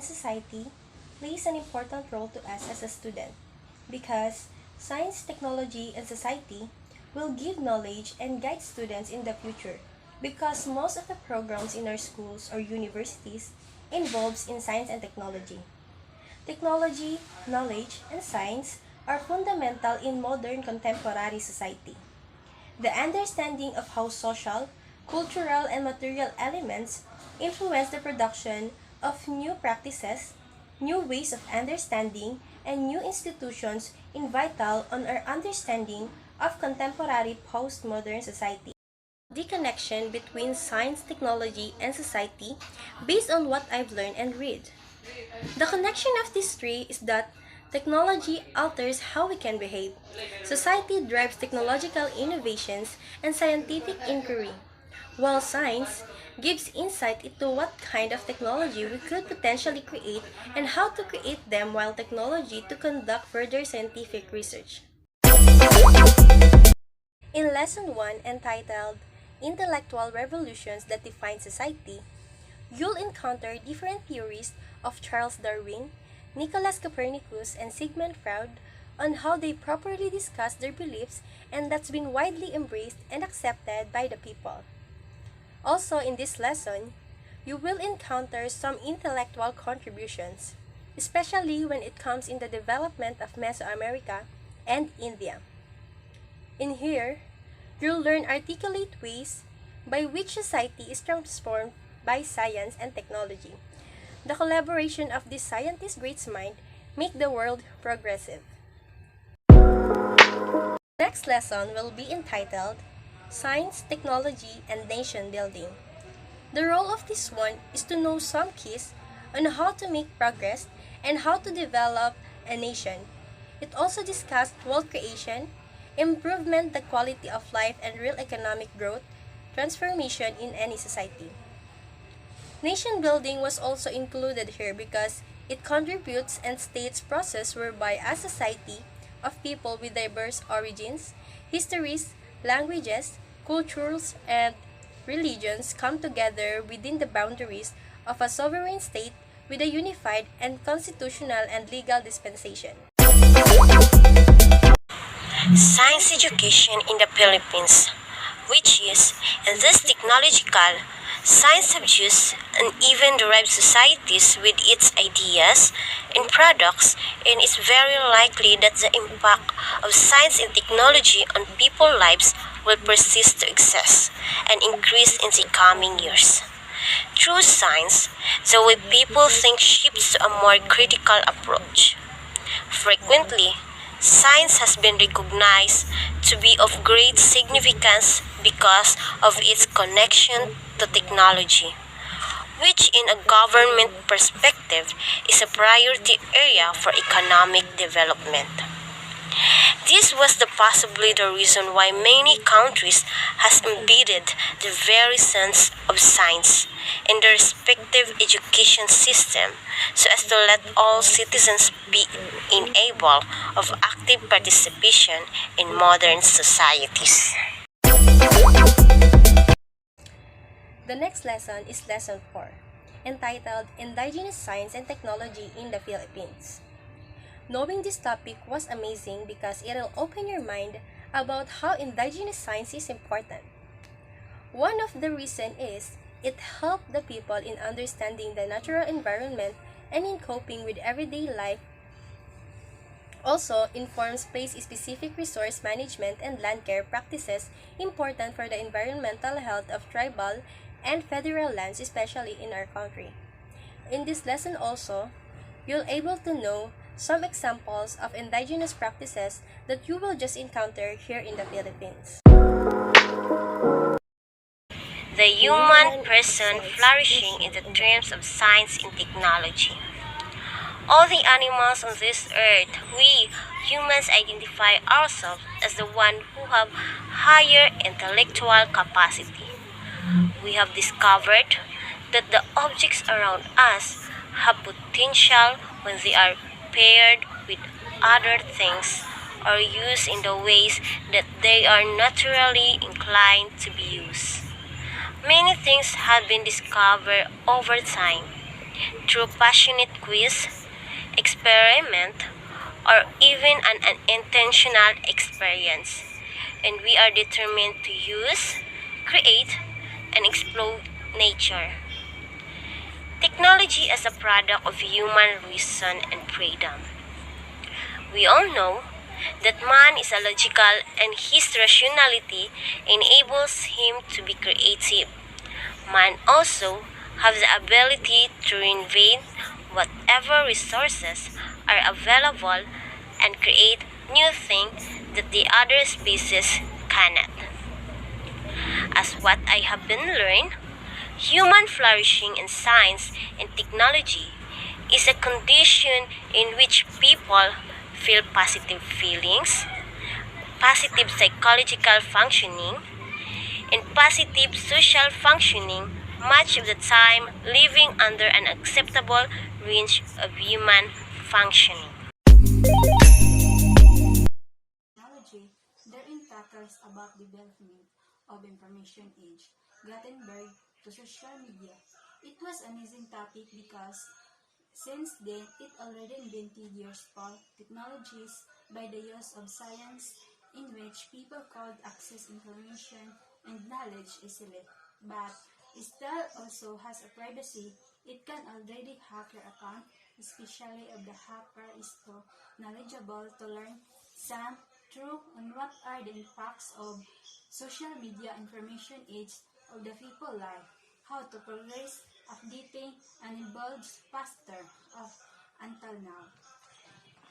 and society plays an important role to us as a student because science, technology, and society will give knowledge and guide students in the future because most of the programs in our schools or universities involves in science and technology. Technology, knowledge, and science are fundamental in modern contemporary society. The understanding of how social, cultural, and material elements influence the production of new practices, new ways of understanding, and new institutions in vital on our understanding of contemporary postmodern society. The connection between science, technology, and society based on what I've learned and read. The connection of these three is that technology alters how we can behave. Society drives technological innovations and scientific inquiry, while science gives insight into what kind of technology we could potentially create and how to create them while technology to conduct further scientific research. In Lesson 1 entitled Intellectual Revolutions That Define Society, you'll encounter different theories of Charles Darwin, Nicholas Copernicus, and Sigmund Freud on how they properly discuss their beliefs and that's been widely embraced and accepted by the people. Also in this lesson, you will encounter some intellectual contributions, especially when it comes in the development of Mesoamerica and India. In here, you'll learn articulate ways by which society is transformed by science and technology. The collaboration of these scientists' great minds make the world progressive. Next lesson will be entitled Science, Technology, and Nation Building. The role of this one is to know some keys on how to make progress and how to develop a nation. It also discussed world creation, improvement the quality of life and real economic growth, transformation in any society. Nation building was also included here because it contributes and states process whereby a society of people with diverse origins, histories, languages, cultures, and religions come together within the boundaries of a sovereign state with a unified and constitutional and legal dispensation. Science education in the Philippines, which is, in this technological, science-abused, and even derived societies with its ideas and products, and it's very likely that the impact of science and technology on people's lives will persist to exist and increase in the coming years. Through science, the way people think shifts to a more critical approach. Frequently, science has been recognized to be of great significance because of its connection to technology, which in a government perspective is a priority area for economic development. This was possibly the reason why many countries has embedded the very sense of science in their respective education system so as to let all citizens be enabled of active participation in modern societies. The next lesson is Lesson 4, entitled Indigenous Science and Technology in the Philippines. Knowing this topic was amazing because it'll open your mind about how indigenous science is important. One of the reasons is it helped the people in understanding the natural environment and in coping with everyday life. Also informs place-specific resource management and land care practices important for the environmental health of tribal and federal lands, especially in our country. In this lesson also, you'll able to know some examples of indigenous practices that you will just encounter here in the Philippines. The human person flourishing in the terms of science and technology. All the animals on this earth, we humans identify ourselves as the one who have higher intellectual capacity. We have discovered that the objects around us have potential when they are paired with other things or used in the ways that they are naturally inclined to be used. Many things have been discovered over time, through passionate quiz, experiment, or even an unintentional experience. And we are determined to use, create, and explore nature. Technology as a product of human reason and freedom. We all know that man is illogical and his rationality enables him to be creative. Man also has the ability to invent whatever resources are available and create new things that the other species cannot. As what I have been learned, human flourishing in science and technology is a condition in which people feel positive feelings, positive psychological functioning, and positive social functioning much of the time living under an acceptable range of human functioning. Technology therein tackles about development of information age, Gutenberg to social media. It was an amazing topic because since then it already invented years for technologies by the use of science in which people could access information and knowledge easily. But it still also has a privacy. It can already hack your account, especially if the hacker is too knowledgeable to learn some true on what are the impacts of social media information age of the people life, how to progress, updating, and evolves faster of until now.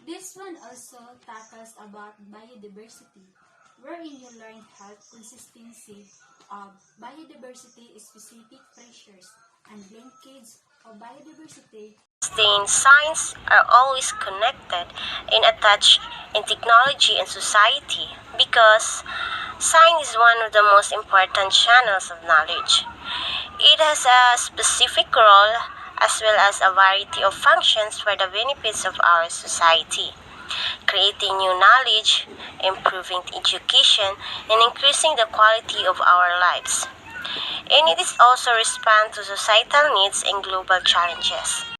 This one also tackles about biodiversity, wherein you learn health consistency of biodiversity specific pressures and linkage of biodiversity. Science are always connected and attached in technology and society because science is one of the most important channels of knowledge. It has a specific role as well as a variety of functions for the benefits of our society, creating new knowledge, improving education, and increasing the quality of our lives. And it is also respond to societal needs and global challenges.